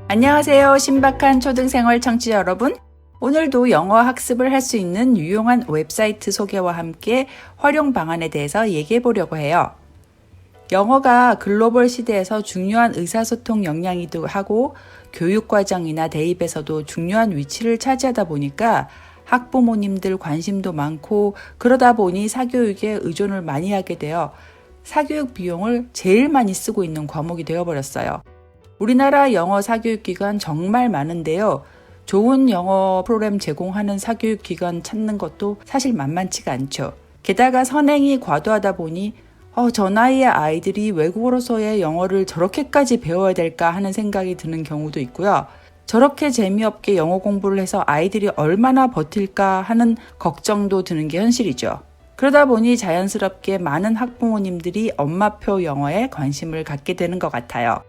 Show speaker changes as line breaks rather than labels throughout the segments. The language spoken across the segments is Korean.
안녕하세요. 신박한 초등생활 청취자 여러분. 오늘도 영어 학습을 할 수 있는 유용한 웹사이트 소개와 함께 활용 방안에 대해서 얘기해 보려고 해요. 영어가 글로벌 시대에서 중요한 의사소통 역량이기도 하고 교육과정이나 대입에서도 중요한 위치를 차지하다 보니까 학부모님들 관심도 많고 그러다 보니 사교육에 의존을 많이 하게 되어 사교육 비용을 제일 많이 쓰고 있는 과목이 되어버렸어요. 우리나라 영어 사교육기관 정말 많은데요. 좋은 영어 프로그램 제공하는 사교육기관 찾는 것도 사실 만만치가 않죠. 게다가 선행이 과도하다 보니 저 나이의 아이들이 외국어로서의 영어를 저렇게까지 배워야 될까 하는 생각이 드는 경우도 있고요. 저렇게 재미없게 영어 공부를 해서 아이들이 얼마나 버틸까 하는 걱정도 드는 게 현실이죠. 그러다 보니 자연스럽게 많은 학부모님들이 엄마표 영어에 관심을 갖게 되는 것 같아요.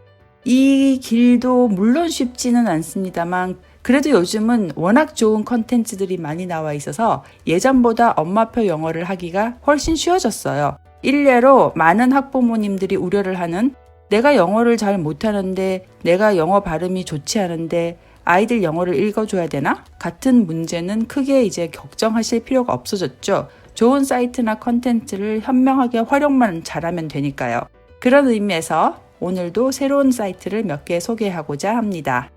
이 길도 물론 쉽지는 않습니다만 그래도 요즘은 워낙 좋은 컨텐츠들이 많이 나와 있어서 예전보다 엄마표 영어를 하기가 훨씬 쉬워졌어요. 일례로 많은 학부모님들이 우려를 하는 내가 영어를 잘 못하는데 내가 영어 발음이 좋지 않은데 아이들 영어를 읽어줘야 되나? 같은 문제는 크게 이제 걱정하실 필요가 없어졌죠. 좋은 사이트나 컨텐츠를 현명하게 활용만 잘하면 되니까요. 그런 의미에서 오늘도 새로운 사이트를 몇 개 소개하고자 합니다.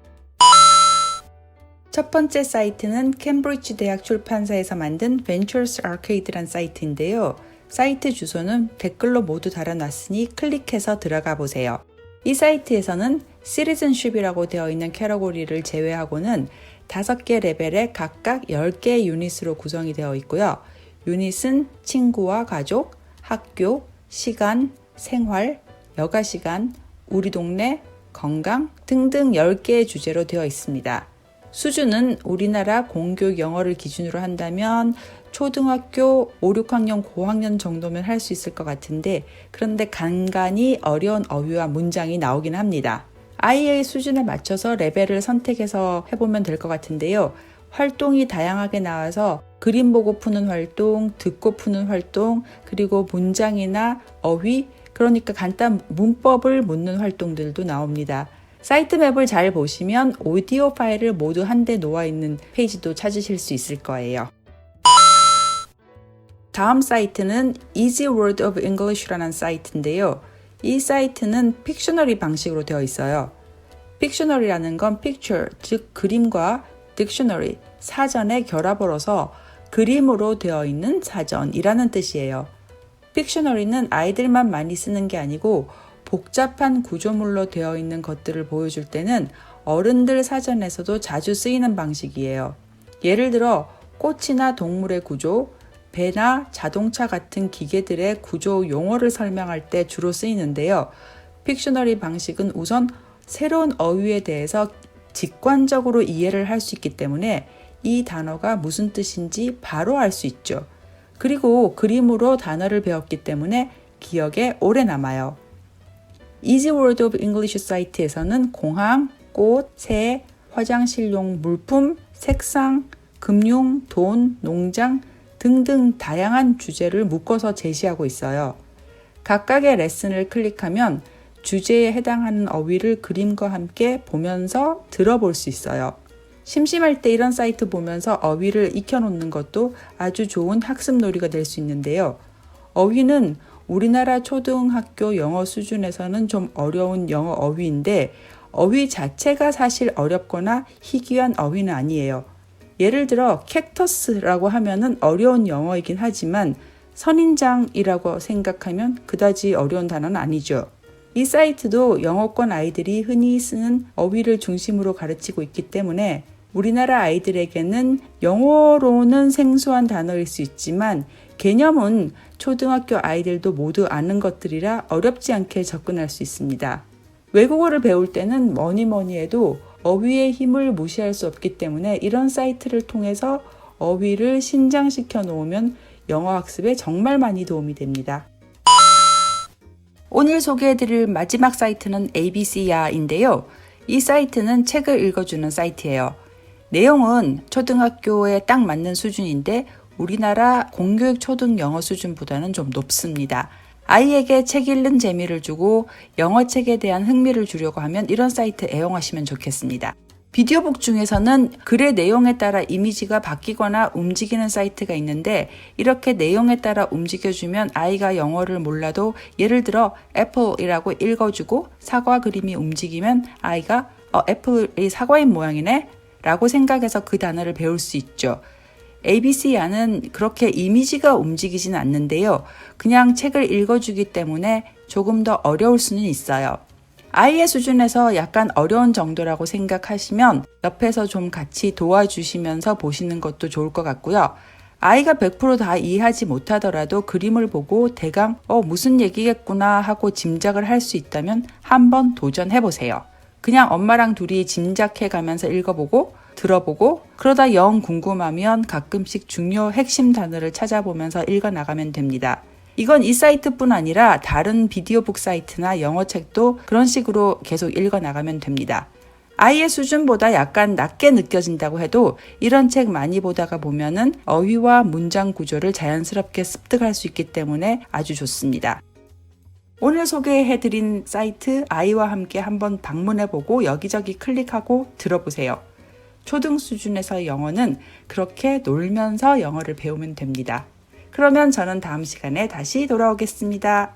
첫 번째 사이트는 캠브리지 대학 출판사에서 만든 Ventures Arcade란 사이트인데요. 사이트 주소는 댓글로 모두 달아놨으니 클릭해서 들어가 보세요. 이 사이트에서는 Citizenship이라고 되어 있는 캐러고리를 제외하고는 5개 레벨에 각각 10개의 유닛으로 구성이 되어 있고요. 유닛은 친구와 가족, 학교, 시간, 생활, 여가 시간, 우리 동네, 건강 등등 10개의 주제로 되어 있습니다. 수준은 우리나라 공교육 영어를 기준으로 한다면 초등학교 5, 6학년, 고학년 정도면 할 수 있을 것 같은데 그런데 간간히 어려운 어휘와 문장이 나오긴 합니다. 아이의 수준에 맞춰서 레벨을 선택해서 해보면 될 것 같은데요. 활동이 다양하게 나와서 그림 보고 푸는 활동, 듣고 푸는 활동, 그리고 문장이나 어휘, 그러니까 간단 문법을 묻는 활동들도 나옵니다. 사이트 맵을 잘 보시면 오디오 파일을 모두 한데 놓아 있는 페이지도 찾으실 수 있을 거예요. 다음 사이트는 Easy Word of English라는 사이트인데요. 이 사이트는 픽셔너리 방식으로 되어 있어요. 픽셔너리라는 건 picture, 즉 그림과 dictionary, 사전의 결합으로서 그림으로 되어 있는 사전이라는 뜻이에요. 픽셔너리는 아이들만 많이 쓰는 게 아니고 복잡한 구조물로 되어 있는 것들을 보여줄 때는 어른들 사전에서도 자주 쓰이는 방식이에요. 예를 들어 꽃이나 동물의 구조, 배나 자동차 같은 기계들의 구조 용어를 설명할 때 주로 쓰이는데요. 픽셔너리 방식은 우선 새로운 어휘에 대해서 직관적으로 이해를 할 수 있기 때문에 이 단어가 무슨 뜻인지 바로 알 수 있죠. 그리고 그림으로 단어를 배웠기 때문에 기억에 오래 남아요. Easy Word of English 사이트에서는 공항, 꽃, 새, 화장실용 물품, 색상, 금융, 돈, 농장 등등 다양한 주제를 묶어서 제시하고 있어요. 각각의 레슨을 클릭하면 주제에 해당하는 어휘를 그림과 함께 보면서 들어볼 수 있어요. 심심할 때 이런 사이트 보면서 어휘를 익혀놓는 것도 아주 좋은 학습놀이가 될 수 있는데요. 어휘는 우리나라 초등학교 영어 수준에서는 좀 어려운 영어 어휘인데 어휘 자체가 사실 어렵거나 희귀한 어휘는 아니에요. 예를 들어 캡터스라고 하면은 어려운 영어이긴 하지만 선인장이라고 생각하면 그다지 어려운 단어는 아니죠. 이 사이트도 영어권 아이들이 흔히 쓰는 어휘를 중심으로 가르치고 있기 때문에 우리나라 아이들에게는 영어로는 생소한 단어일 수 있지만 개념은 초등학교 아이들도 모두 아는 것들이라 어렵지 않게 접근할 수 있습니다. 외국어를 배울 때는 뭐니 해도 어휘의 힘을 무시할 수 없기 때문에 이런 사이트를 통해서 어휘를 신장시켜 놓으면 영어 학습에 정말 많이 도움이 됩니다. 오늘 소개해드릴 마지막 사이트는 ABC야인데요. 이 사이트는 책을 읽어주는 사이트예요. 내용은 초등학교에 딱 맞는 수준인데 우리나라 공교육 초등 영어 수준보다는 좀 높습니다. 아이에게 책 읽는 재미를 주고 영어 책에 대한 흥미를 주려고 하면 이런 사이트 애용하시면 좋겠습니다. 비디오북 중에서는 글의 내용에 따라 이미지가 바뀌거나 움직이는 사이트가 있는데 이렇게 내용에 따라 움직여주면 아이가 영어를 몰라도 예를 들어 애플이라고 읽어주고 사과 그림이 움직이면 아이가 애플이 사과인 모양이네 라고 생각해서 그 단어를 배울 수 있죠. ABC야는 그렇게 이미지가 움직이진 않는데요. 그냥 책을 읽어주기 때문에 조금 더 어려울 수는 있어요. 아이의 수준에서 약간 어려운 정도라고 생각하시면 옆에서 좀 같이 도와주시면서 보시는 것도 좋을 것 같고요. 아이가 100%다 이해하지 못하더라도 그림을 보고 대강 무슨 얘기겠구나 하고 짐작을 할 수 있다면 한번 도전해보세요. 그냥 엄마랑 둘이 짐작해 가면서 읽어보고 들어보고 그러다 영 궁금하면 가끔씩 중요 핵심 단어를 찾아보면서 읽어나가면 됩니다. 이건 이 사이트뿐 아니라 다른 비디오북 사이트나 영어책도 그런 식으로 계속 읽어나가면 됩니다. 아이의 수준보다 약간 낮게 느껴진다고 해도 이런 책 많이 보다가 보면은 어휘와 문장 구조를 자연스럽게 습득할 수 있기 때문에 아주 좋습니다. 오늘 소개해드린 사이트 아이와 함께 한번 방문해보고 여기저기 클릭하고 들어보세요. 초등 수준에서 영어는 그렇게 놀면서 영어를 배우면 됩니다. 그러면 저는 다음 시간에 다시 돌아오겠습니다.